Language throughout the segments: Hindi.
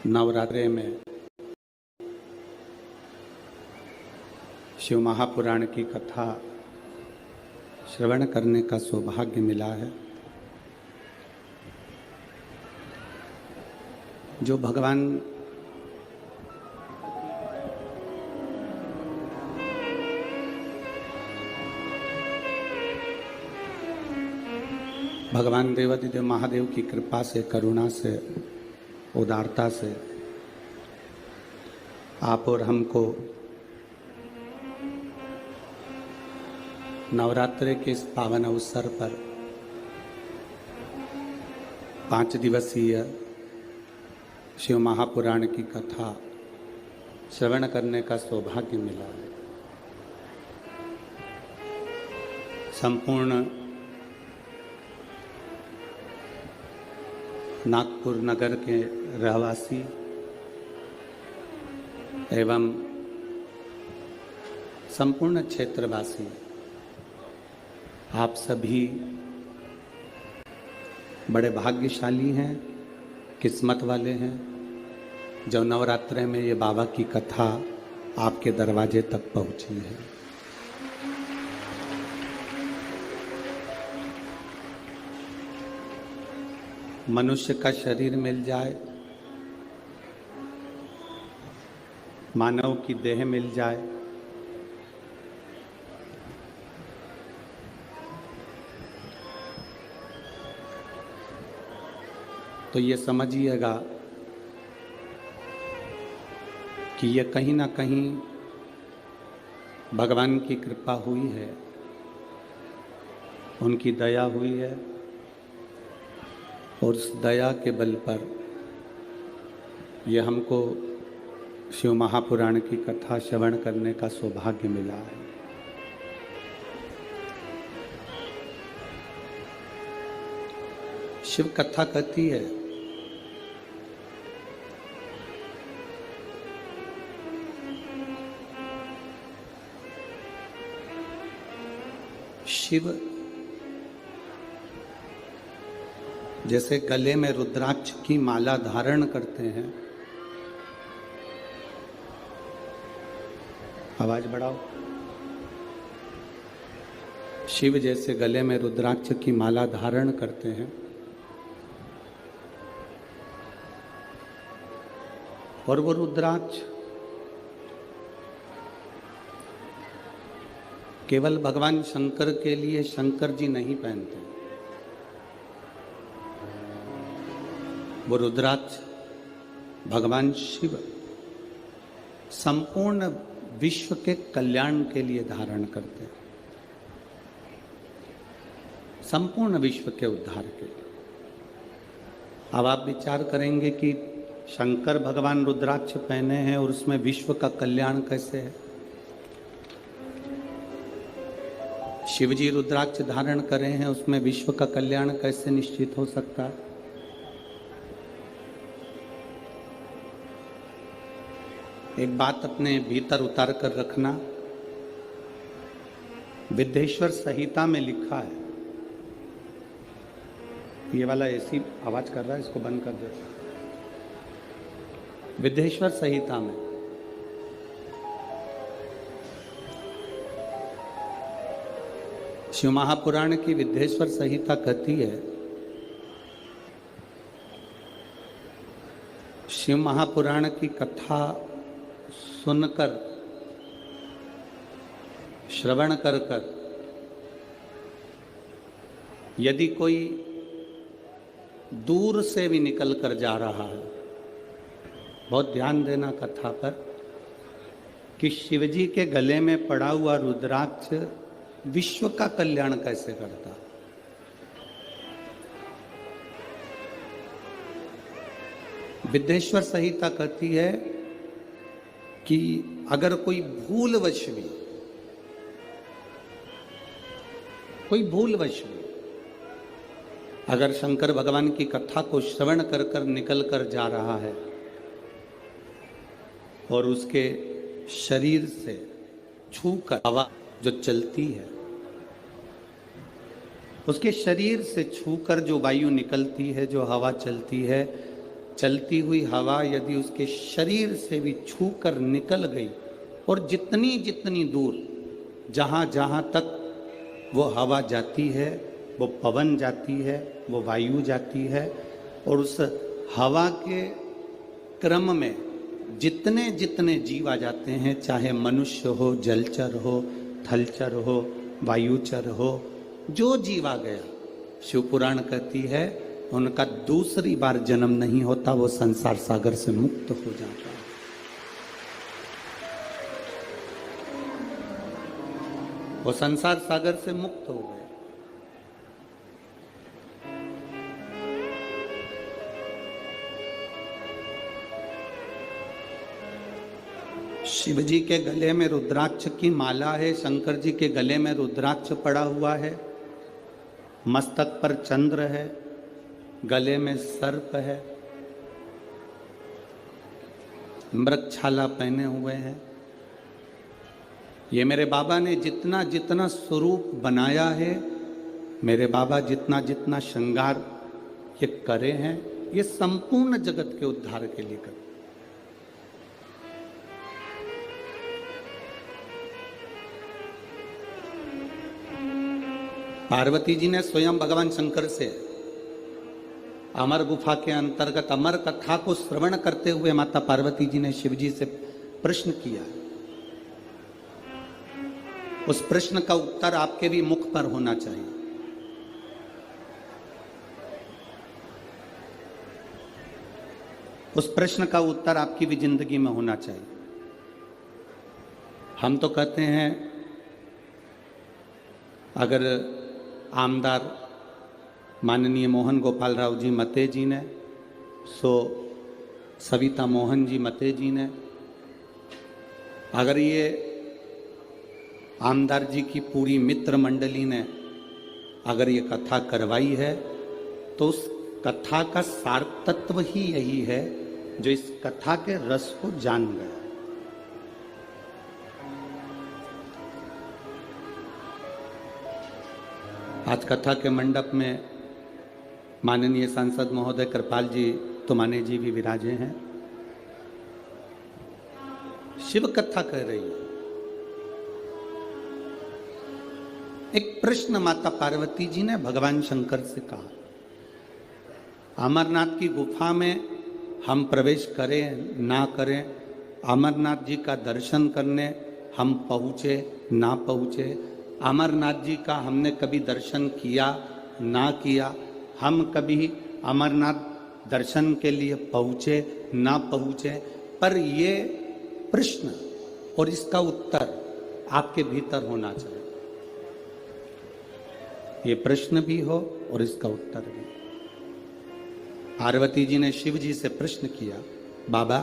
नवरात्रे में शिव महापुराण की कथा श्रवण करने का सौभाग्य मिला है। जो भगवान देवादिदेव महादेव की कृपा से, करुणा से, उदारता से आप और हमको नवरात्रि के इस पावन अवसर पर 5 दिवसीय शिव महापुराण की कथा श्रवण करने का सौभाग्य मिला है। संपूर्ण नागपुर नगर के रहवासी एवं संपूर्ण क्षेत्रवासी आप सभी बड़े भाग्यशाली हैं, किस्मत वाले हैं जो नवरात्रि में ये बाबा की कथा आपके दरवाजे तक पहुंची है। मनुष्य का शरीर मिल जाए, मानव की देह मिल जाए, तो ये समझिएगा कि ये कहीं ना कहीं भगवान की कृपा हुई है, उनकी दया हुई है और उस दया के बल पर ये हमको शिव महापुराण की कथा श्रवण करने का सौभाग्य मिला है। शिव कथा कहती है शिव जैसे गले में रुद्राक्ष की माला धारण करते हैं, आवाज बढ़ाओ, शिव जैसे गले में रुद्राक्ष की माला धारण करते हैं और वो रुद्राक्ष केवल भगवान शंकर के लिए शंकर जी नहीं पहनते, वो रुद्राक्ष भगवान शिव संपूर्ण विश्व के कल्याण के लिए धारण करते हैं, संपूर्ण विश्व के उद्धार के लिए। अब आप विचार करेंगे कि शंकर भगवान रुद्राक्ष पहने हैं और उसमें विश्व का कल्याण कैसे है? शिव जी रुद्राक्ष धारण करे हैं, उसमें विश्व का कल्याण कैसे निश्चित हो सकता है? एक बात अपने भीतर उतार कर रखना, विद्येश्वर संहिता में लिखा है, ये वाला ऐसी आवाज कर रहा है, इसको बंद कर दो। विद्येश्वर संहिता में शिव महापुराण की विद्येश्वर संहिता कहती है, शिव महापुराण की कथा सुनकर, श्रवण कर कर यदि कोई दूर से भी निकल कर जा रहा है, बहुत ध्यान देना कथा पर, कि शिवजी के गले में पड़ा हुआ रुद्राक्ष विश्व का कल्याण कैसे करता। विद्येश्वर संहिता कहती है कि अगर कोई भूलवश भी अगर शंकर भगवान की कथा को श्रवण कर कर निकल कर जा रहा है और उसके शरीर से छूकर हवा जो चलती है, उसके शरीर से छूकर जो वायु निकलती है, जो हवा चलती है, चलती हुई हवा यदि उसके शरीर से भी छूकर निकल गई और जितनी जितनी दूर जहाँ जहाँ तक वो हवा जाती है, वो पवन जाती है, वो वायु जाती है, और उस हवा के क्रम में जितने जितने जीव आ जाते हैं, चाहे मनुष्य हो, जलचर हो, थलचर हो, वायुचर हो, जो जीव आ गया, शिव पुराण कहती है उनका दूसरी बार जन्म नहीं होता, वो संसार सागर से मुक्त हो जाता है। वो संसार सागर से मुक्त हो गए। शिव जी के गले में रुद्राक्ष की माला है, शंकर जी के गले में रुद्राक्ष पड़ा हुआ है, मस्तक पर चंद्र है, गले में सर्प है, मृगछाला पहने हुए हैं। ये मेरे बाबा ने जितना जितना स्वरूप बनाया है, मेरे बाबा जितना जितना श्रृंगार ये करे हैं, ये संपूर्ण जगत के उद्धार के लिए करे। पार्वती जी ने स्वयं भगवान शंकर से अमर गुफा के अंतर्गत अमर कथा को श्रवण करते हुए माता पार्वती जी ने शिव जी से प्रश्न किया। उस प्रश्न का उत्तर आपके भी मुख पर होना चाहिए। उस प्रश्न का उत्तर आपकी भी जिंदगी में होना चाहिए। हम तो कहते हैं अगर आमदार माननीय मोहन गोपाल राव जी मते जी ने, सो सविता मोहन जी मते जी ने, अगर ये आमदार जी की पूरी मित्र मंडली ने अगर ये कथा करवाई है, तो उस कथा का सार तत्व ही यही है जो इस कथा के रस को जान गया। आज कथा के मंडप में माननीय सांसद महोदय कृपाल जी तुमाने जी भी विराजे हैं। शिव कथा कह रही है। एक प्रश्न माता पार्वती जी ने भगवान शंकर से कहा, अमरनाथ की गुफा में हम प्रवेश करें ना करें, अमरनाथ जी का दर्शन करने हम पहुँचे ना पहुँचे, अमरनाथ जी का हमने कभी दर्शन किया ना किया, हम कभी अमरनाथ दर्शन के लिए पहुँचे ना पहुँचे, पर ये प्रश्न और इसका उत्तर आपके भीतर होना चाहिए। ये प्रश्न भी हो और इसका उत्तर भी। पार्वती जी ने शिव जी से प्रश्न किया, बाबा,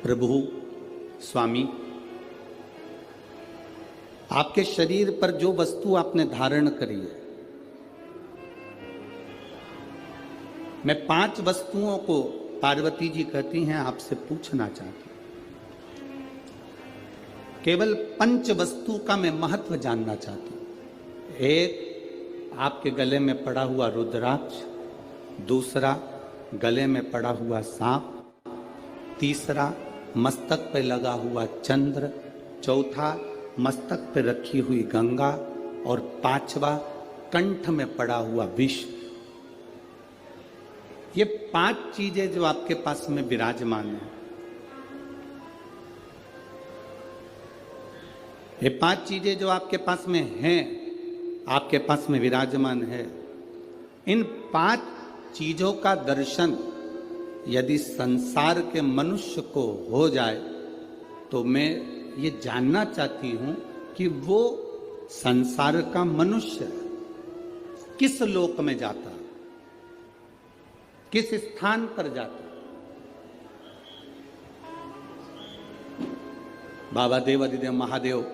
प्रभु, स्वामी, आपके शरीर पर जो वस्तु आपने धारण करी है, मैं 5 वस्तुओं को, पार्वती जी कहती हैं, आपसे पूछना चाहती हूं। केवल 5 वस्तु का मैं महत्व जानना चाहती हूं। एक, आपके गले में पड़ा हुआ रुद्राक्ष, दूसरा गले में पड़ा हुआ सांप, तीसरा मस्तक पे लगा हुआ चंद्र, चौथा मस्तक पे रखी हुई गंगा, और 5वां कंठ में पड़ा हुआ विष। ये 5 चीजें जो आपके पास में विराजमान है, ये 5 चीजें जो आपके पास में हैं, आपके पास में विराजमान है, इन 5 चीजों का दर्शन यदि संसार के मनुष्य को हो जाए, तो मैं ये जानना चाहती हूं कि वो संसार का मनुष्य किस लोक में जाता, किस स्थान पर जाता। बाबा देव अधिदेव महादेव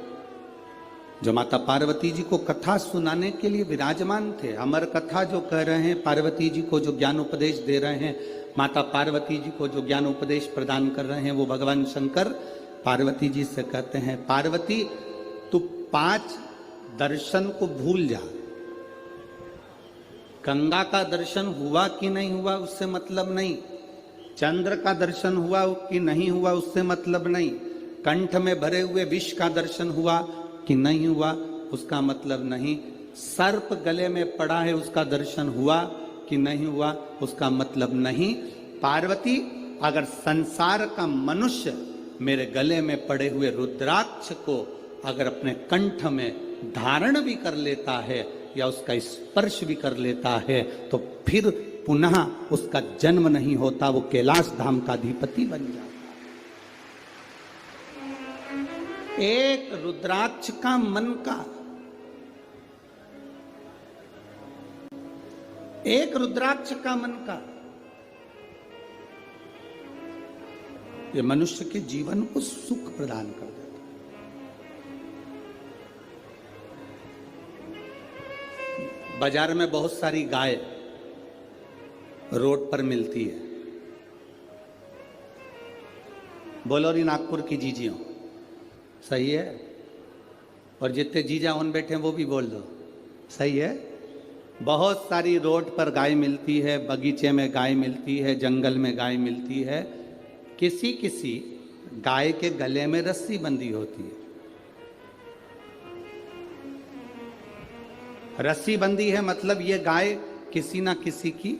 जो माता पार्वती जी को कथा सुनाने के लिए विराजमान थे, अमर कथा जो कह रहे हैं, पार्वती जी को जो ज्ञान उपदेश दे रहे हैं, माता पार्वती जी को जो ज्ञान उपदेश प्रदान कर रहे हैं, वो भगवान शंकर पार्वती जी से कहते हैं, पार्वती तू 5 दर्शन को भूल जा, गंगा का दर्शन हुआ कि नहीं हुआ उससे मतलब नहीं, चंद्र का दर्शन हुआ कि नहीं हुआ उससे मतलब नहीं, कंठ में भरे हुए विष का दर्शन हुआ कि नहीं हुआ उसका मतलब नहीं, सर्प गले में पड़ा है उसका दर्शन हुआ कि नहीं हुआ उसका मतलब नहीं। पार्वती, अगर संसार का मनुष्य मेरे गले में पड़े हुए रुद्राक्ष को अगर अपने कंठ में धारण भी कर लेता है या उसका स्पर्श भी कर लेता है तो फिर पुनः उसका जन्म नहीं होता, वो कैलाश धाम का अधिपति बन जाता। एक रुद्राक्ष का मन का, एक रुद्राक्ष का मन का, ये मनुष्य के जीवन को सुख प्रदान कर देता। बाजार में बहुत सारी गाय रोड पर मिलती है, बोलो री नागपुर की जीजियों, सही है? और जितने जीजा उन बैठे हैं वो भी बोल दो, सही है? बहुत सारी रोड पर गाय मिलती है, बगीचे में गाय मिलती है, जंगल में गाय मिलती है। किसी किसी गाय के गले में रस्सी बंधी होती है, रस्सी बंधी है मतलब ये गाय किसी ना किसी की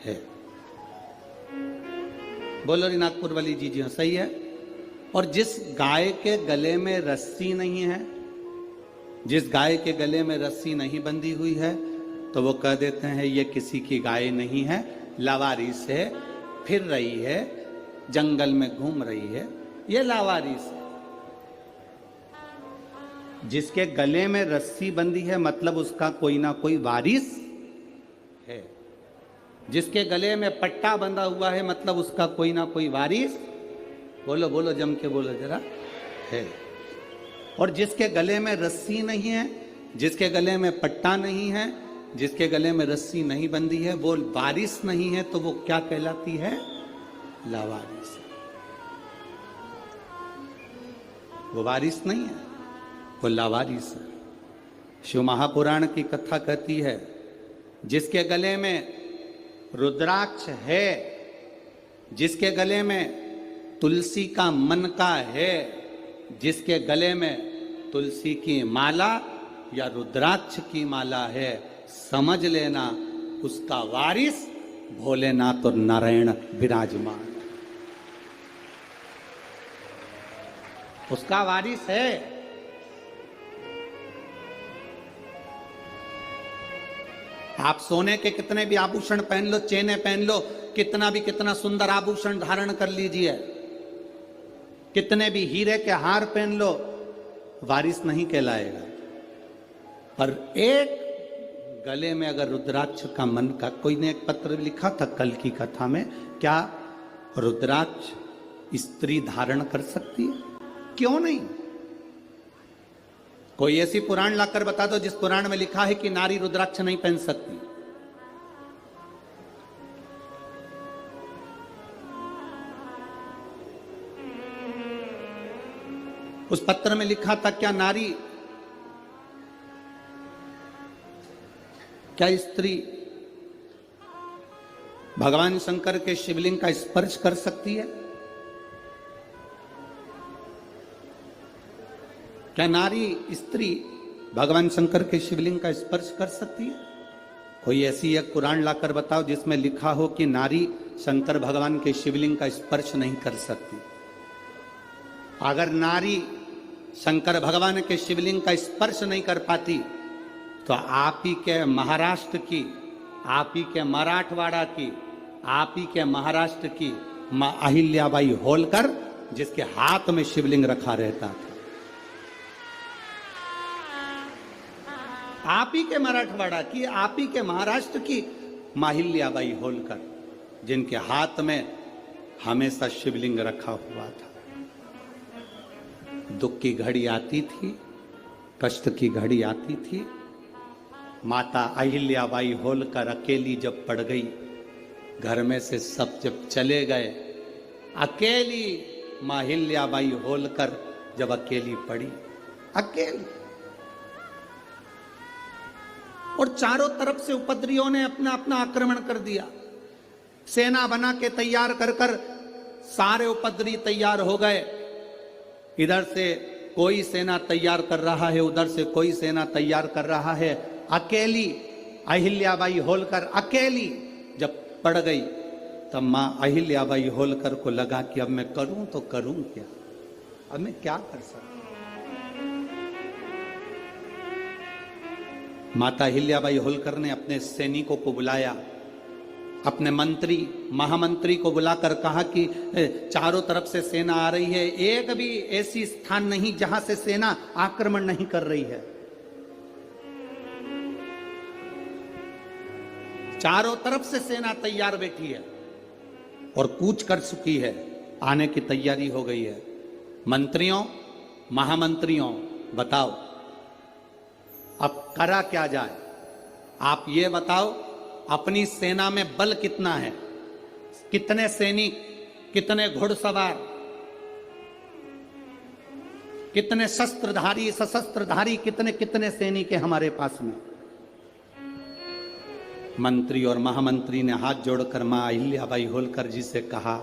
है। बोलो री नागपुर वाली जीजियों, सही है? और जिस गाय के गले में रस्सी नहीं है, जिस गाय के गले में रस्सी नहीं बंधी हुई है, तो वो कह देते हैं ये किसी की गाय नहीं है, लावारिस है, फिर रही है, जंगल में घूम रही है, ये लावारिस है। जिसके गले में रस्सी बंधी है मतलब उसका कोई ना कोई वारिस है, जिसके गले में पट्टा बंधा हुआ है मतलब उसका कोई ना कोई वारिस, बोलो बोलो जम के बोलो जरा, है। और जिसके गले में रस्सी नहीं है, जिसके गले में पट्टा नहीं है, जिसके गले में रस्सी नहीं बंधी है, वो वारिस नहीं है, तो वो क्या कहलाती है? लावारिस। वो वारिस नहीं है, वो लावारिस है। शिव महापुराण की कथा कहती है जिसके गले में रुद्राक्ष है, जिसके गले में तुलसी का मन का है, जिसके गले में तुलसी की माला या रुद्राक्ष की माला है, समझ लेना उसका वारिस भोलेनाथ और नारायण विराजमान, उसका वारिस है। आप सोने के कितने भी आभूषण पहन लो, चेने पहन लो, कितना सुंदर आभूषण धारण कर लीजिए, कितने भी हीरे के हार पहन लो, वारिस नहीं कहलाएगा। पर एक गले में अगर रुद्राक्ष का मन का, कोई ने एक पत्र लिखा था कल की कथा में, क्या रुद्राक्ष स्त्री धारण कर सकती है? क्यों नहीं? कोई ऐसी पुराण लाकर बता दो जिस पुराण में लिखा है कि नारी रुद्राक्ष नहीं पहन सकती। उस पत्र में लिखा था क्या नारी, क्या स्त्री भगवान शंकर के शिवलिंग का स्पर्श कर सकती है? क्या नारी स्त्री भगवान शंकर के शिवलिंग का स्पर्श कर सकती है? कोई ऐसी एक पुराण लाकर बताओ जिसमें लिखा हो कि नारी शंकर भगवान के शिवलिंग का स्पर्श नहीं कर सकती। अगर नारी शंकर भगवान के शिवलिंग का स्पर्श नहीं कर पाती तो आप ही के महाराष्ट्र की, आप ही के मराठवाड़ा की, आप ही के महाराष्ट्र की मां अहिल्याबाई होलकर, जिसके हाथ में शिवलिंग रखा रहता था, आप ही के मराठवाड़ा की, आप ही के महाराष्ट्र की मां अहिल्याबाई होलकर, जिनके हाथ में हमेशा शिवलिंग रखा हुआ था। दुख की घड़ी आती थी, कष्ट की घड़ी आती थी, माता अहिल्याबाई होलकर अकेली जब पड़ गई, घर में से सब जब चले गए, अकेली मां अहिल्याबाई होलकर जब अकेली पड़ी, अकेली, और चारों तरफ से उपद्रवियों ने अपना अपना आक्रमण कर दिया। सेना बना के तैयार कर कर सारे उपद्रवी तैयार हो गए। इधर से कोई सेना तैयार कर रहा है, उधर से कोई सेना तैयार कर रहा है। अकेली अहिल्याबाई होलकर अकेली जब पड़ गई तब मां अहिल्याबाई होलकर को लगा कि अब मैं करूं तो करूं क्या, अब मैं क्या कर सकता। माता अहिल्याबाई होलकर ने अपने सैनिकों को बुलाया, अपने मंत्री महामंत्री को बुलाकर कहा कि चारों तरफ से सेना आ रही है, एक भी ऐसी स्थान नहीं जहां से सेना आक्रमण नहीं कर रही है। चारों तरफ से सेना तैयार बैठी है और कूच कर चुकी है, आने की तैयारी हो गई है। मंत्रियों महामंत्रियों बताओ अब करा क्या जाए, आप ये बताओ अपनी सेना में बल कितना है, कितने सैनिक, कितने घुड़सवार, कितने शस्त्रधारी सशस्त्रधारी, कितने कितने सैनिक है हमारे पास में। मंत्री और महामंत्री ने हाथ जोड़कर मां अहिल्याबाई होलकर जी से कहा,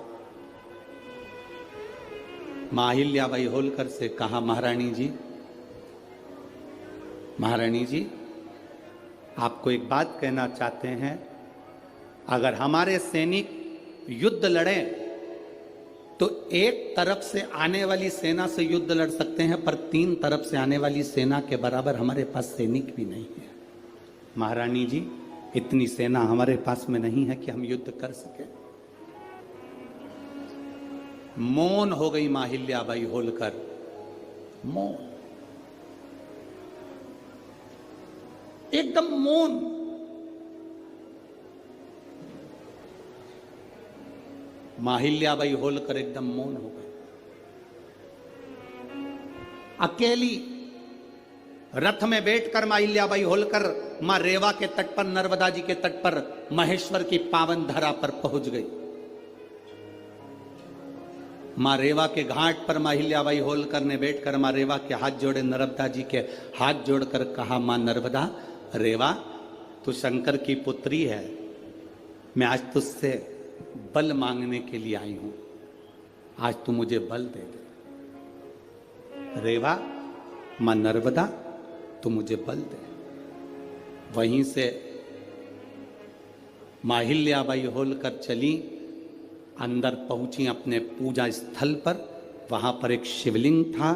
मां अहिल्याबाई होलकर से कहा, महारानी जी, महारानी जी आपको एक बात कहना चाहते हैं, अगर हमारे सैनिक युद्ध लड़ें तो एक तरफ से आने वाली सेना से युद्ध लड़ सकते हैं, पर 3 तरफ से आने वाली सेना के बराबर हमारे पास सैनिक भी नहीं है। महारानी जी इतनी सेना हमारे पास में नहीं है कि हम युद्ध कर सके। मौन हो गई मां अहिल्याबाई होलकर, मौन, एकदम मौन। मां अहिल्याबाई होलकर एकदम मौन हो गई। अकेली रथ में बैठकर मां अहिल्याबाई होलकर मां रेवा के तट पर, नर्मदा जी के तट पर, महेश्वर की पावन धरा पर पहुंच गई। मां रेवा के घाट पर मां अहिल्याबाई होलकर ने बैठकर मां रेवा के हाथ जोड़े, नर्मदा जी के हाथ जोड़कर कहा, मां नर्मदा, रेवा तू शंकर की पुत्री है, मैं आज तुझसे बल मांगने के लिए आई हूं, आज तू मुझे बल दे दे। रेवा, मां नर्मदा तू मुझे बल दे। वहीं से मां अहिल्याबाई होलकर चली, अंदर पहुंची अपने पूजा स्थल पर। वहां पर एक शिवलिंग था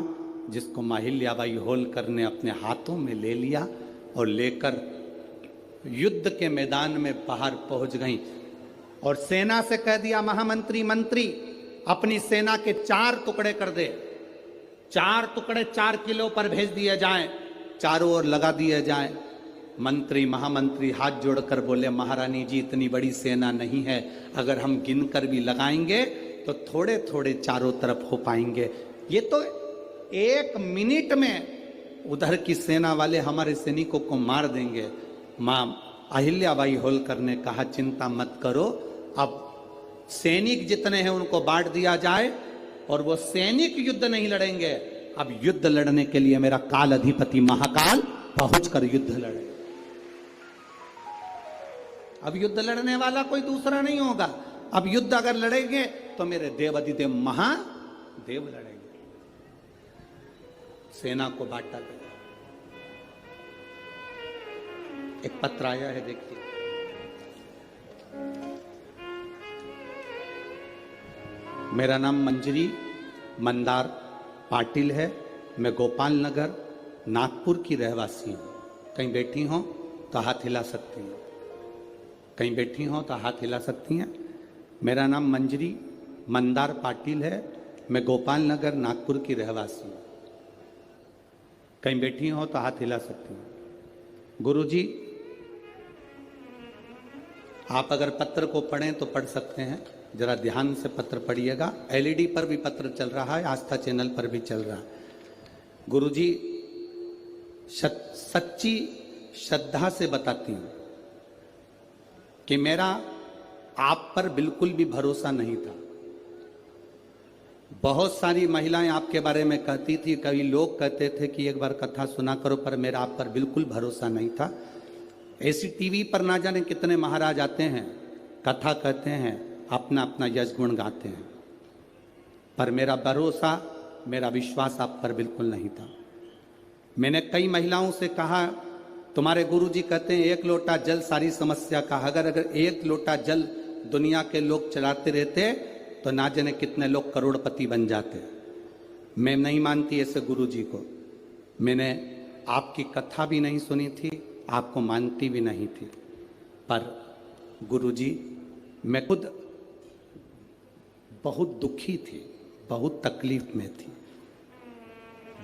जिसको मां अहिल्याबाई होलकर ने अपने हाथों में ले लिया और लेकर युद्ध के मैदान में बाहर पहुंच गई और सेना से कह दिया, महामंत्री मंत्री अपनी सेना के 4 टुकड़े कर दे, 4 टुकड़े 4 किलो पर भेज दिए जाएं, चारों ओर लगा दिए जाएं। मंत्री महामंत्री हाथ जोड़कर बोले, महारानी जी इतनी बड़ी सेना नहीं है, अगर हम गिनकर भी लगाएंगे तो थोड़े थोड़े चारों तरफ हो पाएंगे, ये तो 1 मिनट में उधर की सेना वाले हमारे सैनिकों को मार देंगे। मां अहिल्याबाई होलकर ने कहा, चिंता मत करो, अब सैनिक जितने हैं उनको बांट दिया जाए और वो सैनिक युद्ध नहीं लड़ेंगे, अब युद्ध लड़ने के लिए मेरा काल अधिपति महाकाल पहुंचकर युद्ध लड़े। अब युद्ध लड़ने वाला कोई दूसरा नहीं होगा, अब युद्ध अगर लड़ेंगे तो मेरे देव अधिदेव महादेव लड़ेंगे। सेना को बांटा गया। एक पत्र आया है, देखिए, मेरा नाम मंजरी मंदार पाटिल है, मैं गोपाल नगर नागपुर की रहवासी हूं। कहीं बैठी हो तो हाथ हिला सकती हैं, कहीं बैठी हो तो हाथ हिला सकती हैं। मेरा नाम मंजरी मंदार पाटिल है, मैं गोपाल नगर नागपुर की रहवासी हूं। कहीं बैठी हो तो हाथ हिला सकती हैं। गुरुजी, आप अगर पत्र को पढ़ें तो पढ़ सकते हैं, जरा ध्यान से पत्र पढ़िएगा। एलईडी पर भी पत्र चल रहा है, आस्था चैनल पर भी चल रहा है। गुरुजी, सच्ची श्रद्धा से बताती हूं कि मेरा आप पर बिल्कुल भी भरोसा नहीं था। बहुत सारी महिलाएं आपके बारे में कहती थी, कई लोग कहते थे कि एक बार कथा सुना करो, पर मेरा आप पर बिल्कुल भरोसा नहीं था। ऐसी टीवी पर ना जाने कितने महाराज आते हैं, कथा कहते हैं, अपना अपना यश गुण गाते हैं, पर मेरा भरोसा, मेरा विश्वास आप पर बिल्कुल नहीं था। मैंने कई महिलाओं से कहा, तुम्हारे गुरुजी कहते हैं एक लोटा जल सारी समस्या का, अगर एक लोटा जल दुनिया के लोग चलाते रहते तो ना जाने कितने लोग करोड़पति बन जाते। मैं नहीं मानती ऐसे गुरुजी को, मैंने आपकी कथा भी नहीं सुनी थी, आपको मानती भी नहीं थी, पर गुरुजी मैं खुद बहुत दुखी थी, बहुत तकलीफ में थी।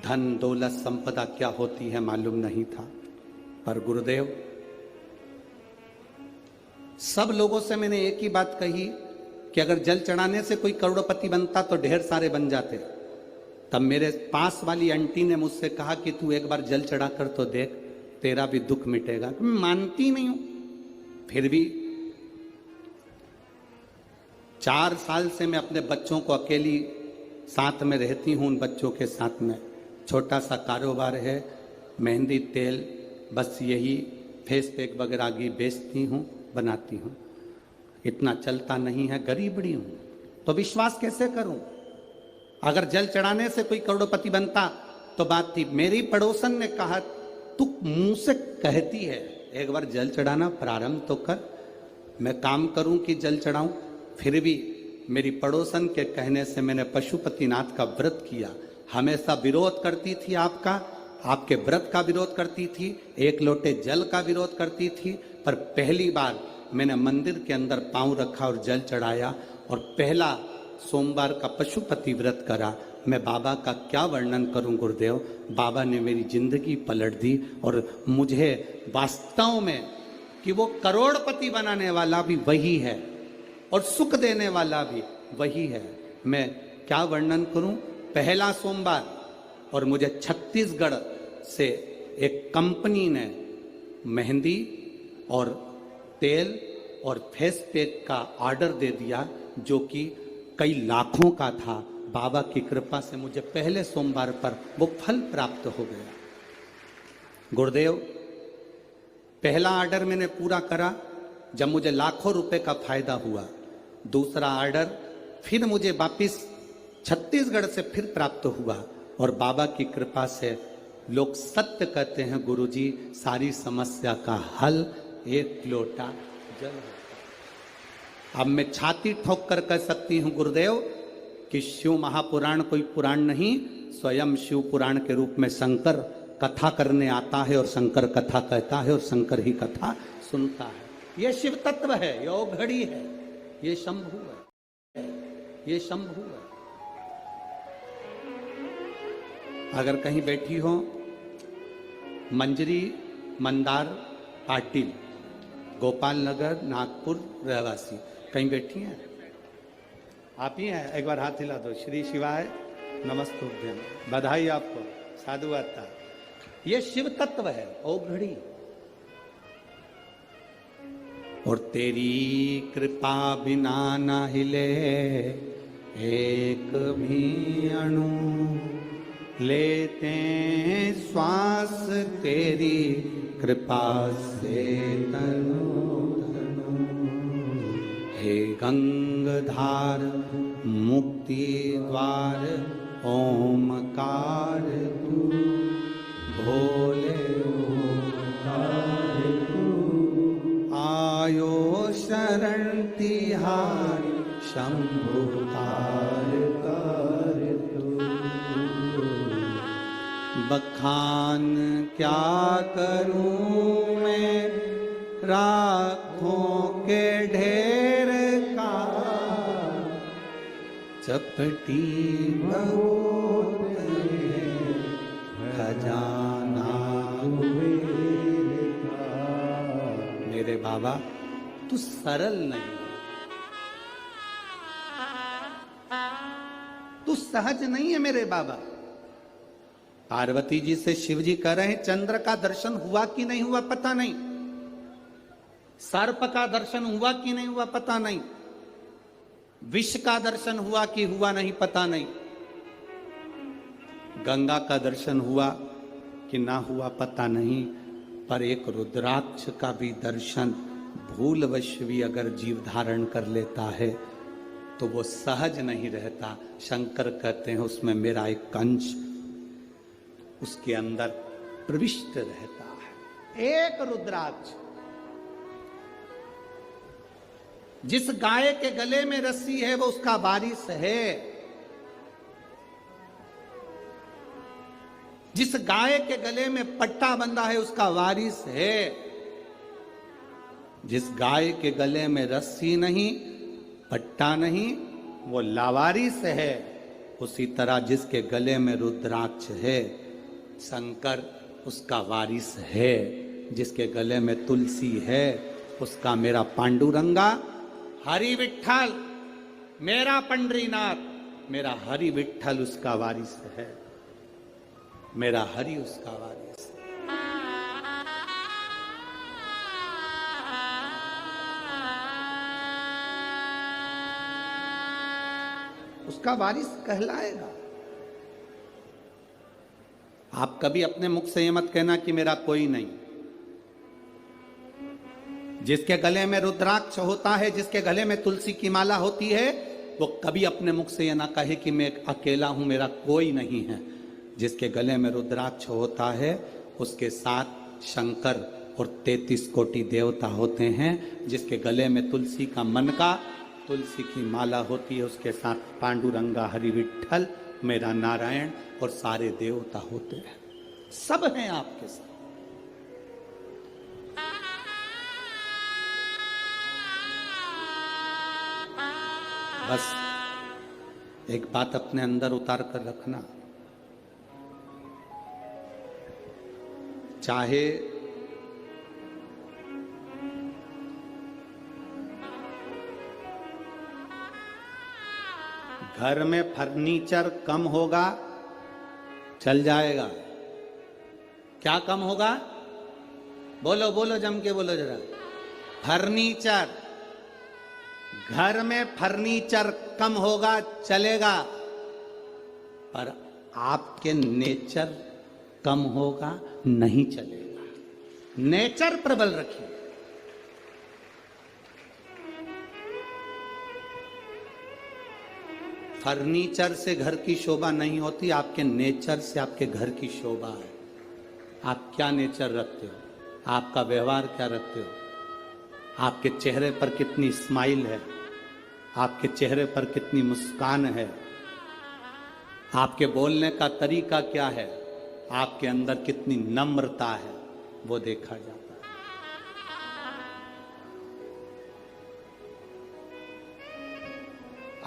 धन दौलत संपदा क्या होती है मालूम नहीं था, पर गुरुदेव, सब लोगों से मैंने एक ही बात कही कि अगर जल चढ़ाने से कोई करोड़पति बनता तो ढेर सारे बन जाते। तब मेरे पास वाली आंटी ने मुझसे कहा कि तू एक बार जल चढ़ा कर तो देख, तेरा भी दुख मिटेगा। मैं मानती नहीं हूं, फिर भी 4 साल से मैं अपने बच्चों को अकेली साथ में रहती हूं, उन बच्चों के साथ में छोटा सा कारोबार है, मेहंदी तेल, बस यही फेस पैक वगैरह की बेचती हूँ, बनाती हूँ, इतना चलता नहीं है, गरीबड़ी हूँ, तो विश्वास कैसे करूं? अगर जल चढ़ाने से कोई करोड़पति बनता तो बात थी। मेरी पड़ोसन ने कहा, तू मुंह से कहती है, एक बार जल चढ़ाना प्रारंभ तो कर, मैं काम करूं कि जल चढ़ाऊं। फिर भी मेरी पड़ोसन के कहने से मैंने पशुपतिनाथ का व्रत किया। हमेशा विरोध करती थी आपका, आपके व्रत का विरोध करती थी, एक लोटे जल का विरोध करती थी, पर पहली बार मैंने मंदिर के अंदर पांव रखा और जल चढ़ाया और पहला सोमवार का पशुपति व्रत करा। मैं बाबा का क्या वर्णन करूं गुरुदेव, बाबा ने मेरी जिंदगी पलट दी और मुझे वास्तव में कि वो करोड़पति बनाने वाला भी वही है और सुख देने वाला भी वही है। मैं क्या वर्णन करूं, पहला सोमवार, और मुझे छत्तीसगढ़ से एक कंपनी ने मेहंदी और तेल और फेस पैक का ऑर्डर दे दिया, जो कि कई लाखों का था। बाबा की कृपा से मुझे पहले सोमवार पर वो फल प्राप्त हो गया। गुरुदेव, पहला ऑर्डर मैंने पूरा करा जब मुझे लाखों रुपए का फायदा हुआ। दूसरा ऑर्डर फिर मुझे वापिस छत्तीसगढ़ से फिर प्राप्त हुआ और बाबा की कृपा से लोग सत्य कहते हैं गुरुजी, सारी समस्या का हल एक लोटा जल है। अब मैं छाती ठोक कर कह सकती हूं गुरुदेव कि शिव महापुराण कोई पुराण नहीं, स्वयं शिव पुराण के रूप में शंकर कथा करने आता है और शंकर कथा कहता है और शंकर ही कथा सुनता है। ये शिव तत्व है, ये औघड़ी है, ये शंभु है, ये शंभु है। अगर कहीं बैठी हो, मंजरी मंदार पाटिल, गोपाल नगर, नागपुर रहवासी, कहीं बैठी हैं? आप ही हैं? एक बार हाथ हिला दो। श्री शिवाय नमस्तुभ्यम, बधाई आपको, साधुवाता। ये शिव तत्व है, औघड़ी। और तेरी कृपा बिना ना हिले एक भी अणु, लेते श्वास तेरी कृपा से तनु तनु। हे गंगाधार मुक्ति द्वार ओमकार तू, भोले ओमकार तू। आयो शरण तिहारी शंभु कार कार तू। बखान क्या करूं मैं राखों के ढेर का, चपटी बहुत खजाना मेरे बाबा तू सरल नहीं, तू सहज नहीं है मेरे बाबा। पार्वती जी से शिव जी कह रहे हैं चंद्र का दर्शन हुआ कि नहीं हुआ पता नहीं, सर्प का दर्शन हुआ कि नहीं हुआ पता नहीं, विष का दर्शन हुआ कि हुआ नहीं पता नहीं, गंगा का दर्शन हुआ कि ना हुआ पता नहीं, पर एक रुद्राक्ष का भी दर्शन भूलवश भी अगर जीव धारण कर लेता है तो वो सहज नहीं रहता। शंकर कहते हैं उसमें मेरा एक अंश उसके अंदर प्रविष्ट रहता है। एक रुद्राक्ष, जिस गाय के गले में रस्सी है वो उसका वारिस है। जिस गाय के गले में पट्टा बंधा है उसका वारिस है। जिस गाय के गले में रस्सी नहीं, पट्टा नहीं, वो लावारिस है। उसी तरह जिसके गले में रुद्राक्ष है, शंकर उसका वारिस है। जिसके गले में तुलसी है, उसका मेरा पांडुरंगा हरि विठ्ठल, मेरा पंडरीनाथ, मेरा हरि विठ्ठल उसका वारिस है। मेरा हरि उसका वारिस है। उसका वारिस कहलाएगा। आप कभी अपने मुख से ये मत कहना कि मेरा कोई नहीं। जिसके गले में रुद्राक्ष होता है, जिसके गले में तुलसी की माला होती है, वो कभी अपने मुख से ये ना कहे कि मैं अकेला हूं, मेरा कोई नहीं है। जिसके गले में रुद्राक्ष होता है उसके साथ शंकर और 33 कोटि देवता होते हैं। जिसके गले में तुलसी का मन का, तुलसी की माला होती है, उसके साथ पांडुरंगा हरि विठ्ठल, मेरा नारायण और सारे देवता होते हैं। सब हैं आपके साथ। बस एक बात अपने अंदर उतार कर रखना, चाहे घर में फर्नीचर कम होगा, चल जाएगा। क्या कम होगा? बोलो बोलो, जम के बोलो जरा। फर्नीचर, घर में फर्नीचर कम होगा, चलेगा, पर आपके नेचर कम होगा, नहीं चलेगा। नेचर प्रबल रखिए। फर्नीचर से घर की शोभा नहीं होती, आपके नेचर से आपके घर की शोभा है। आप क्या नेचर रखते हो, आपका व्यवहार क्या रखते हो, आपके चेहरे पर कितनी स्माइल है, आपके चेहरे पर कितनी मुस्कान है, आपके बोलने का तरीका क्या है, आपके अंदर कितनी नम्रता है, वो देखा जाता है।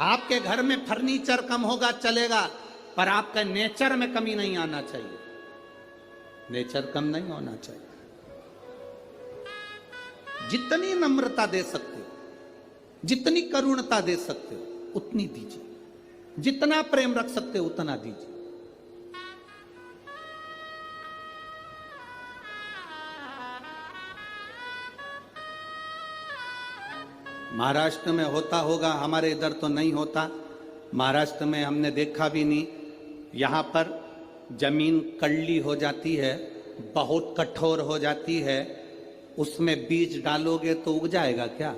आपके घर में फर्नीचर कम होगा, चलेगा, पर आपका नेचर में कमी नहीं आना चाहिए। नेचर कम नहीं होना चाहिए। जितनी नम्रता दे सकते हो, जितनी करुणता दे सकते हो, उतनी दीजिए। जितना प्रेम रख सकते हो उतना दीजिए। महाराष्ट्र में होता होगा, हमारे इधर तो नहीं होता। महाराष्ट्र में हमने देखा भी नहीं। यहाँ पर जमीन कड़ली हो जाती है, बहुत कठोर हो जाती है, उसमें बीज डालोगे तो उग जाएगा क्या?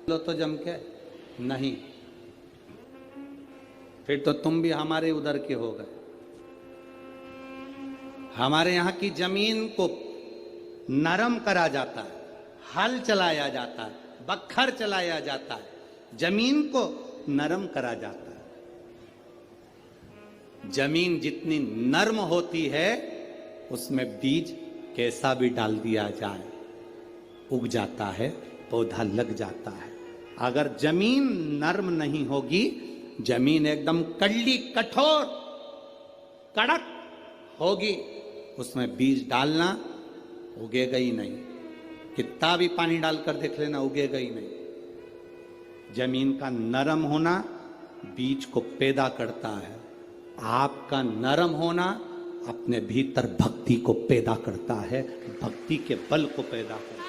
लो तो जम के नहीं, फिर तो तुम भी हमारे उधर के हो गए। हमारे यहाँ की जमीन को नरम करा जाता है, हल चलाया जाता है, बखर चलाया जाता है, जमीन को नरम करा जाता है। जमीन जितनी नर्म होती है उसमें बीज कैसा भी डाल दिया जाए उग जाता है, पौधा लग जाता है। अगर जमीन नर्म नहीं होगी, जमीन एकदम कड़ली कठोर कड़क होगी, उसमें बीज डालना उगेगा ही नहीं। कितना भी पानी डालकर देख लेना, उगेगा ही नहीं। जमीन का नरम होना बीज को पैदा करता है। आपका नरम होना अपने भीतर भक्ति को पैदा करता है, भक्ति के बल को पैदा करता है।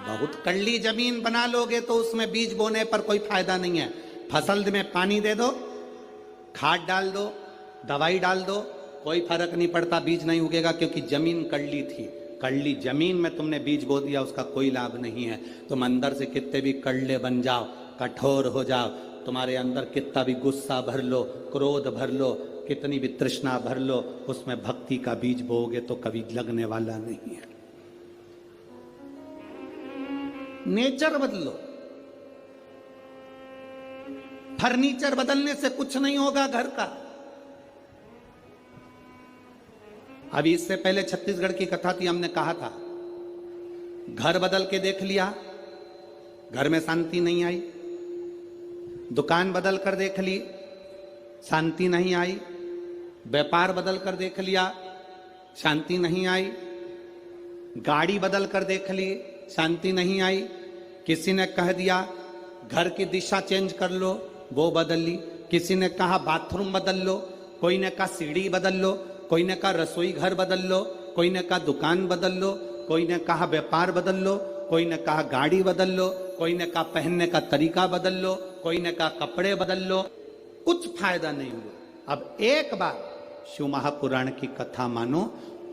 बहुत कड़ली जमीन बना लोगे तो उसमें बीज बोने पर कोई फायदा नहीं है। फसल में पानी दे दो, खाद डाल दो, दवाई डाल दो, कोई फर्क नहीं पड़ता, बीज नहीं उगेगा क्योंकि जमीन कड़ली थी। कड़ली जमीन में तुमने बीज बो दिया, उसका कोई लाभ नहीं है। तुम अंदर से कितने भी कड़ले बन जाओ, कठोर हो जाओ, तुम्हारे अंदर कितना भी गुस्सा भर लो, क्रोध भर लो, कितनी भी तृष्णा भर लो, उसमें भक्ति का बीज बोओगे तो कभी लगने वाला नहीं है। नेचर बदलो। फर्नीचर बदलने से कुछ नहीं होगा घर का। अभी इससे पहले छत्तीसगढ़ की कथा थी, हमने कहा था घर बदल के देख लिया, घर में शांति नहीं आई। दुकान बदल कर देख ली, शांति नहीं आई। व्यापार बदल कर देख लिया, शांति नहीं आई। गाड़ी बदल कर देख ली, शांति नहीं आई। किसी ने कह दिया घर की दिशा चेंज कर लो, वो बदल ली। किसी ने कहा बाथरूम बदल लो, कोई ने कहा सीढ़ी बदल लो, कोई ने कहा रसोई घर बदल लो, कोई ने कहा दुकान बदल लो, कोई ने कहा व्यापार बदल लो, कोई ने कहा गाड़ी बदल लो, कोई ने कहा पहनने का तरीका बदल लो, कोई ने कहा कपड़े बदल लो। कुछ फायदा नहीं हुआ। अब एक बार शिव महापुराण की कथा मानो,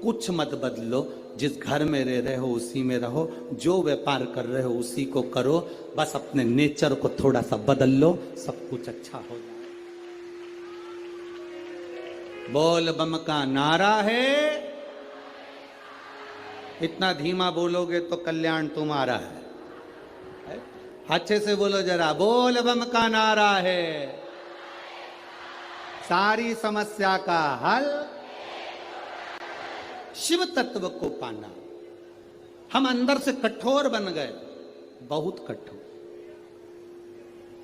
कुछ मत बदलो। जिस घर में रह रहे हो उसी में रहो, जो व्यापार कर रहे हो उसी को करो, बस अपने नेचर को थोड़ा सा बदल लो, सब कुछ अच्छा हो जाए। बोल बम का नारा है, इतना धीमा बोलोगे तो कल्याण तुम्हारा है। अच्छे से बोलो जरा, बोल बम का नारा है, सारी समस्या का हल शिव तत्व को पाना। हम अंदर से कठोर बन गए, बहुत कठोर।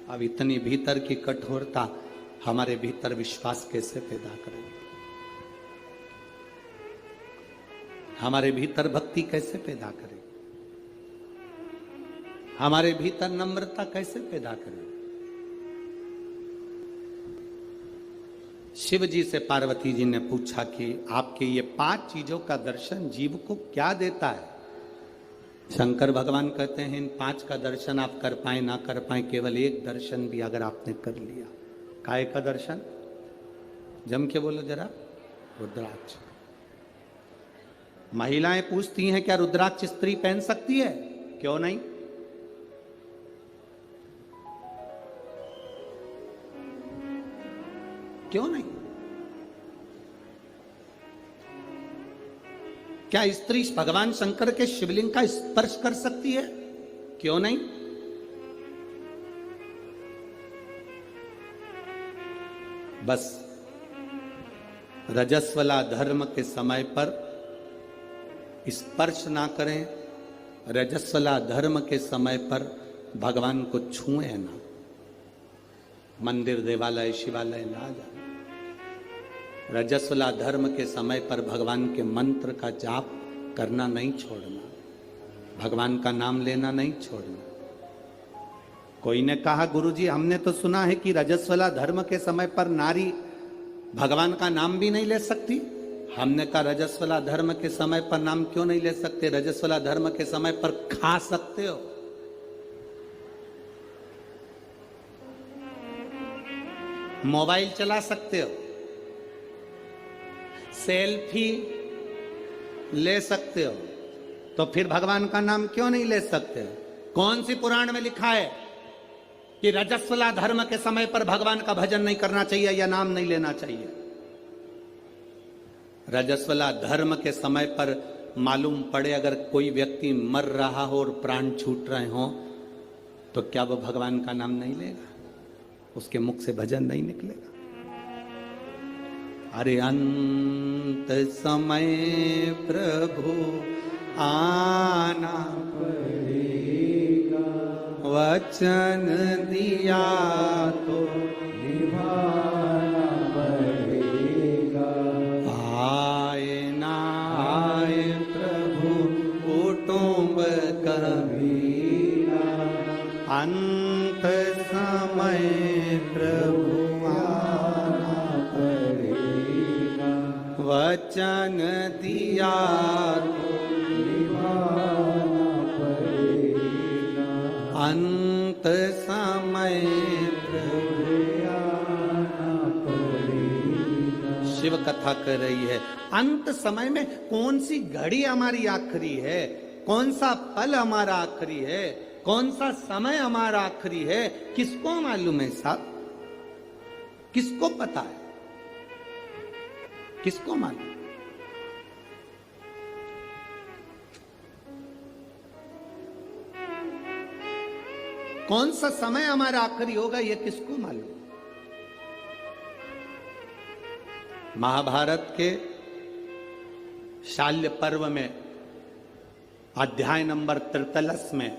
अब इतनी भीतर की कठोरता हमारे भीतर विश्वास कैसे पैदा करेगी? हमारे भीतर भक्ति कैसे पैदा करेगी? हमारे भीतर नम्रता कैसे पैदा करेगी? शिव जी से पार्वती जी ने पूछा कि आपके ये 5 चीजों का दर्शन जीव को क्या देता है? शंकर भगवान कहते हैं इन 5 का दर्शन आप कर पाए ना कर पाए, केवल एक दर्शन भी अगर आपने कर लिया। काय का दर्शन? जम के बोलो जरा, रुद्राक्ष। महिलाएं पूछती हैं क्या रुद्राक्ष स्त्री पहन सकती है? क्यों नहीं? क्यों नहीं? क्या स्त्री भगवान शंकर के शिवलिंग का स्पर्श कर सकती है? क्यों नहीं? बस रजस्वला धर्म के समय पर स्पर्श ना करें, रजस्वला धर्म के समय पर भगवान को छुए ना, मंदिर देवालय शिवालय ना जाए। रजस्वला धर्म के समय पर भगवान के मंत्र का जाप करना नहीं छोड़ना, भगवान का नाम लेना नहीं छोड़ना। कोई ने कहा गुरुजी हमने तो सुना है कि रजस्वला धर्म के समय पर नारी भगवान का नाम भी नहीं ले सकती। हमने कहा रजस्वला धर्म के समय पर नाम क्यों नहीं ले सकते? रजस्वला धर्म के समय पर खा सकते हो, मोबाइल चला सकते हो, सेल्फी ले सकते हो, तो फिर भगवान का नाम क्यों नहीं ले सकते? कौन सी पुराण में लिखा है कि रजस्वला धर्म के समय पर भगवान का भजन नहीं करना चाहिए या नाम नहीं लेना चाहिए? रजस्वला धर्म के समय पर मालूम पड़े अगर कोई व्यक्ति मर रहा हो और प्राण छूट रहे हो, तो क्या वो भगवान का नाम नहीं लेगा? उसके मुख से भजन नहीं निकलेगा? अरे अंत समय प्रभु आना पड़ेगा, वचन दिया तो निभाना पड़ेगा। आए ना आए प्रभु कुटुंब कबीरा, अंत समय प्रभु वचन दिया तो निभाना पड़ेगा, अंत समय प्रभु आना पड़ेगा। शिव कथा कर रही है। अंत समय में कौन सी घड़ी हमारी आखिरी है, कौन सा पल हमारा आखिरी है, कौन सा समय हमारा आखिरी है, किसको मालूम है साहब? किसको पता है? किसको मालूम? कौन सा समय हमारा आखिरी होगा ये किसको मालूम? महाभारत के शाल्य पर्व में अध्याय नंबर 43 में,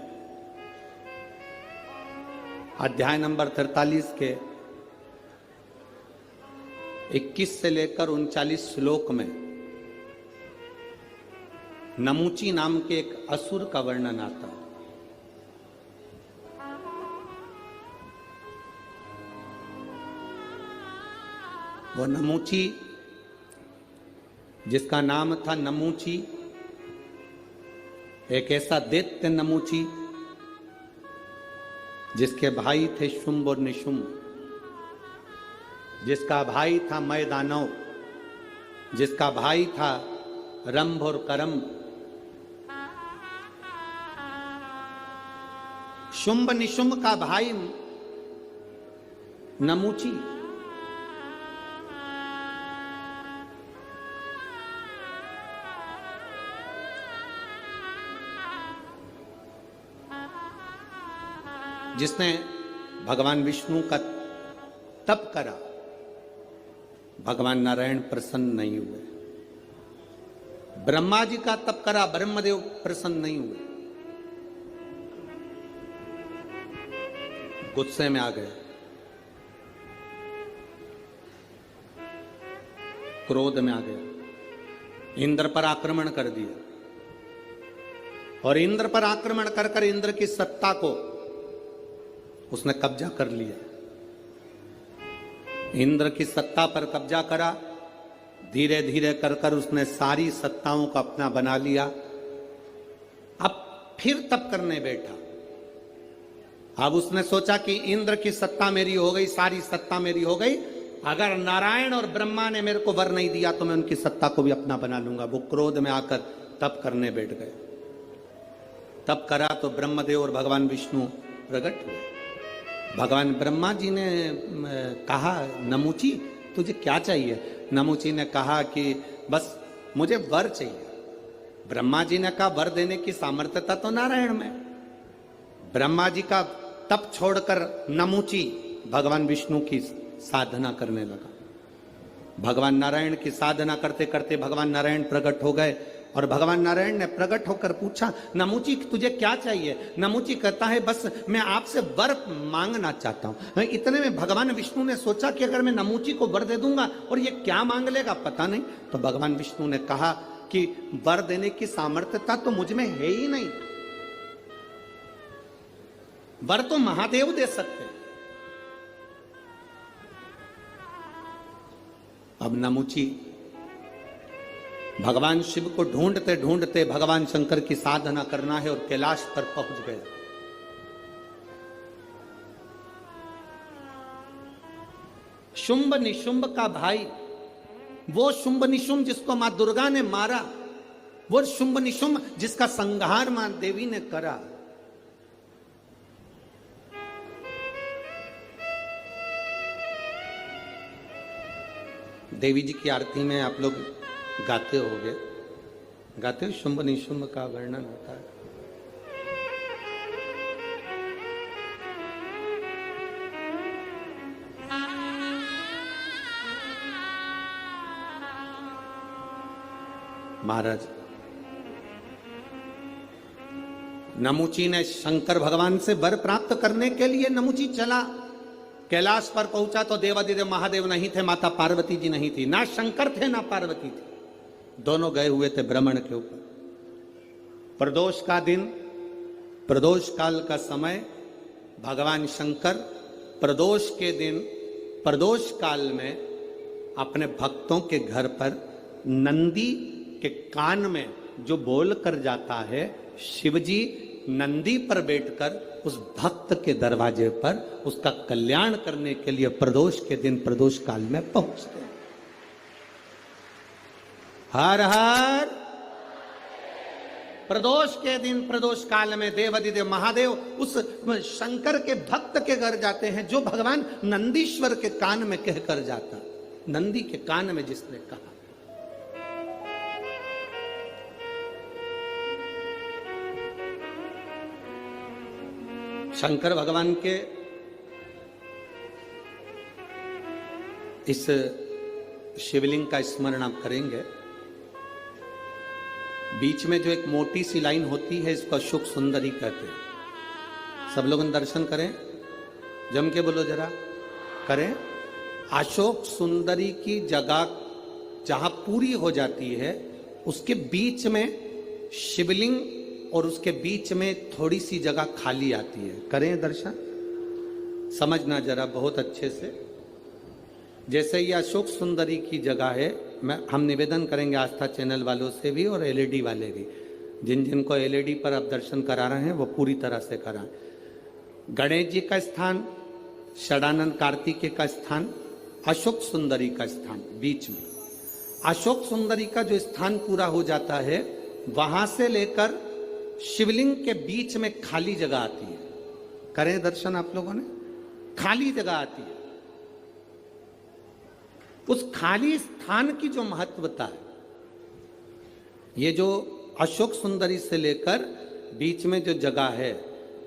अध्याय नंबर 43 के 21 से लेकर 39 श्लोक में नमूची नाम के एक असुर का वर्णन आता है। वो नमूची, जिसका नाम था नमूची, एक ऐसा दैत्य नमूची जिसके भाई थे शुंभ और निशुंभ, जिसका भाई था मैदानव, जिसका भाई था रंभ और करम। शुंभ निशुंभ का भाई नमूची, जिसने भगवान विष्णु का तप करा, भगवान नारायण प्रसन्न नहीं हुए। ब्रह्मा जी का तप करा, ब्रह्मदेव प्रसन्न नहीं हुए, गुस्से में आ गए, क्रोध में आ गया, इंद्र पर आक्रमण कर दिया। और इंद्र पर आक्रमण कर कर इंद्र की सत्ता को उसने कब्जा कर लिया। इंद्र की सत्ता पर कब्जा करा, धीरे धीरे कर कर उसने सारी सत्ताओं को अपना बना लिया। अब फिर तप करने बैठा। अब उसने सोचा कि इंद्र की सत्ता मेरी हो गई, सारी सत्ता मेरी हो गई, अगर नारायण और ब्रह्मा ने मेरे को वर नहीं दिया तो मैं उनकी सत्ता को भी अपना बना लूंगा। वो क्रोध में आकर तप करने बैठ गए। तप करा तो ब्रह्मदेव और भगवान विष्णु प्रकट हुए। भगवान ब्रह्मा जी ने कहा, नमूची तुझे क्या चाहिए? नमूची ने कहा कि बस मुझे वर चाहिए। ब्रह्मा जी ने कहा वर देने की सामर्थ्यता तो नारायण में। ब्रह्मा जी का तप छोड़कर नमूची भगवान विष्णु की साधना करने लगा। भगवान नारायण की साधना करते करते भगवान नारायण प्रकट हो गए और भगवान नारायण ने प्रकट होकर पूछा, नमूची तुझे क्या चाहिए? नमूची कहता है बस मैं आपसे वर मांगना चाहता हूं। इतने में भगवान विष्णु ने सोचा कि अगर मैं नमूची को वर दे दूंगा और ये क्या मांग लेगा पता नहीं, तो भगवान विष्णु ने कहा कि वर देने की सामर्थ्यता तो मुझ में है ही नहीं, वर तो महादेव दे सकते। अब नमूची भगवान शिव को ढूंढते ढूंढते भगवान शंकर की साधना करना है और कैलाश पर पहुंच गए। शुंभ निशुंभ का भाई, वो शुंभ निशुंभ जिसको मां दुर्गा ने मारा, वो शुंभ निशुंभ जिसका संहार मां देवी ने करा। देवी जी की आरती में आप लोग गाते होंगे, गाते हो, शुंभ निशुंभ का वर्णन होता है। महाराज नमूची ने शंकर भगवान से वर प्राप्त करने के लिए नमूची चला। कैलाश पर पहुंचा तो देवादिदेव महादेव नहीं थे, माता पार्वती जी नहीं थी, ना शंकर थे ना पार्वती थी, दोनों गए हुए थे भ्रमण के ऊपर। प्रदोष का दिन, प्रदोष काल का समय, भगवान शंकर प्रदोष के दिन, प्रदोष काल में अपने भक्तों के घर पर नंदी के कान में जो बोल कर जाता है, शिवजी नंदी पर बैठकर उस भक्त के दरवाजे पर उसका कल्याण करने के लिए प्रदोष के दिन प्रदोष काल में पहुंचते हैं। हर हर। प्रदोष के दिन, प्रदोष काल में देवाधिदेव महादेव उस शंकर के भक्त के घर जाते हैं जो भगवान नंदीश्वर के कान में कहकर जाता। नंदी के कान में जिसने कहा। शंकर भगवान के इस शिवलिंग का स्मरण आप करेंगे। बीच में जो एक मोटी सी लाइन होती है इसको अशोक सुंदरी कहते हैं। सब लोग दर्शन करें, जम के बोलो जरा, करें। अशोक सुंदरी की जगह जहां पूरी हो जाती है उसके बीच में शिवलिंग और उसके बीच में थोड़ी सी जगह खाली आती है। करें दर्शन, समझना जरा बहुत अच्छे से। जैसे ये अशोक सुंदरी की जगह है, हम निवेदन करेंगे आस्था चैनल वालों से भी और एलईडी वाले भी, जिन जिनको एलईडी पर आप दर्शन करा रहे हैं वो पूरी तरह से कराएं। गणेश जी का स्थान, षडानंद कार्तिकेय का स्थान, अशोक सुंदरी का स्थान बीच में। अशोक सुंदरी का जो स्थान पूरा हो जाता है वहां से लेकर शिवलिंग के बीच में खाली जगह आती है। करें दर्शन आप लोगों ने, खाली जगह आती है। उस खाली स्थान की जो महत्वता है, ये जो अशोक सुंदरी से लेकर बीच में जो जगह है,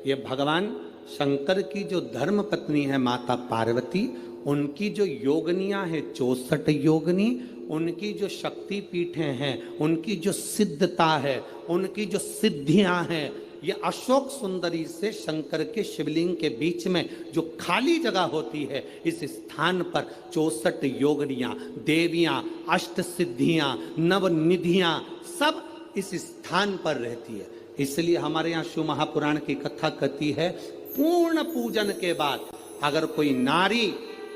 ये भगवान शंकर की जो धर्म पत्नी है माता पार्वती, उनकी जो योगनियां हैं 64 योगनी, उनकी जो शक्ति पीठें हैं, उनकी जो सिद्धता है, उनकी जो सिद्धियां हैं, ये अशोक सुंदरी से शंकर के शिवलिंग के बीच में जो खाली जगह होती है, इस स्थान पर 64 योगनियां, देवियां, अष्ट सिद्धियां, नवनिधियां सब इस स्थान पर रहती है। इसलिए हमारे यहाँ शिव महापुराण की कथा कहती है, पूर्ण पूजन के बाद अगर कोई नारी,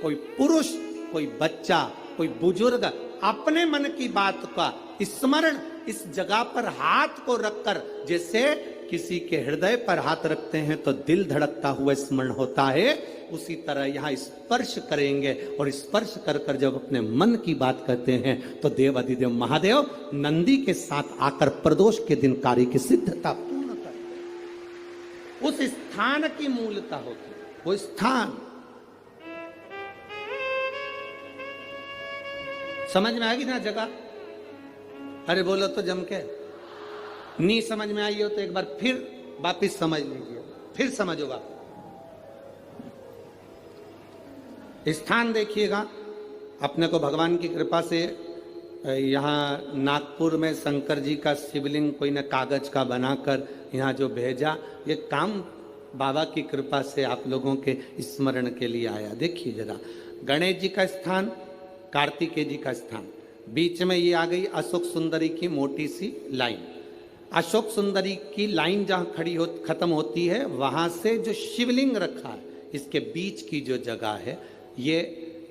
कोई पुरुष, कोई बच्चा, कोई बुजुर्ग अपने मन की बात का स्मरण इस जगह पर हाथ को रखकर, जैसे किसी के हृदय पर हाथ रखते हैं तो दिल धड़कता हुआ स्मरण होता है, उसी तरह यहाँ स्पर्श करेंगे और स्पर्श कर कर जब अपने मन की बात कहते हैं तो देवाधिदेव महादेव नंदी के साथ आकर प्रदोष के दिन कार्य की सिद्धता पूर्ण करते। उस स्थान की मूलता होती है, वो स्थान। समझ में आ गई ना जगह? अरे बोलो तो जम के। नहीं समझ में आई हो तो एक बार फिर वापिस समझ लीजिए, फिर समझो वापिस। स्थान देखिएगा। अपने को भगवान की कृपा से यहाँ नागपुर में शंकर जी का शिवलिंग कोई ने कागज का बनाकर यहाँ जो भेजा, ये काम बाबा की कृपा से आप लोगों के स्मरण के लिए आया। देखिए जरा, गणेश जी का स्थान, कार्तिकेय जी का स्थान, बीच में ये आ गई अशोक सुंदरी की मोटी सी लाइन। अशोक सुंदरी की लाइन जहां खड़ी हो खत्म होती है, वहां से जो शिवलिंग रखा है इसके बीच की जो जगह है, ये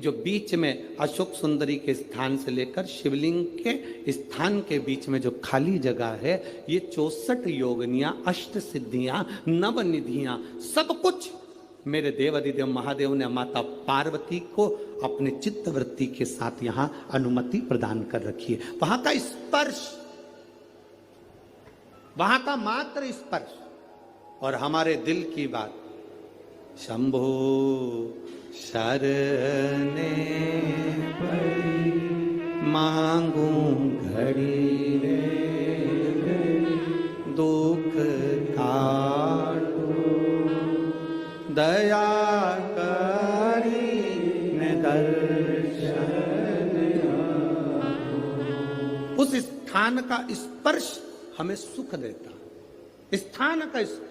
जो बीच में अशोक सुंदरी के स्थान से लेकर शिवलिंग के स्थान के बीच में जो खाली जगह है, ये 64 योगनियां, अष्ट सिद्धियां, नवनिधियां, सब कुछ मेरे देवाधिदेव महादेव ने माता पार्वती को अपने चित्तवृत्ति के साथ यहां अनुमति प्रदान कर रखी है। वहां का स्पर्श, वहां का मात्र स्पर्श और हमारे दिल की बात, शंभो शरणे पड़ी मांगू घड़ी रे दुख काटो दया करी ने दर्शन। उस स्थान का स्पर्श हमें सुख देता, स्थान का स्पर्श।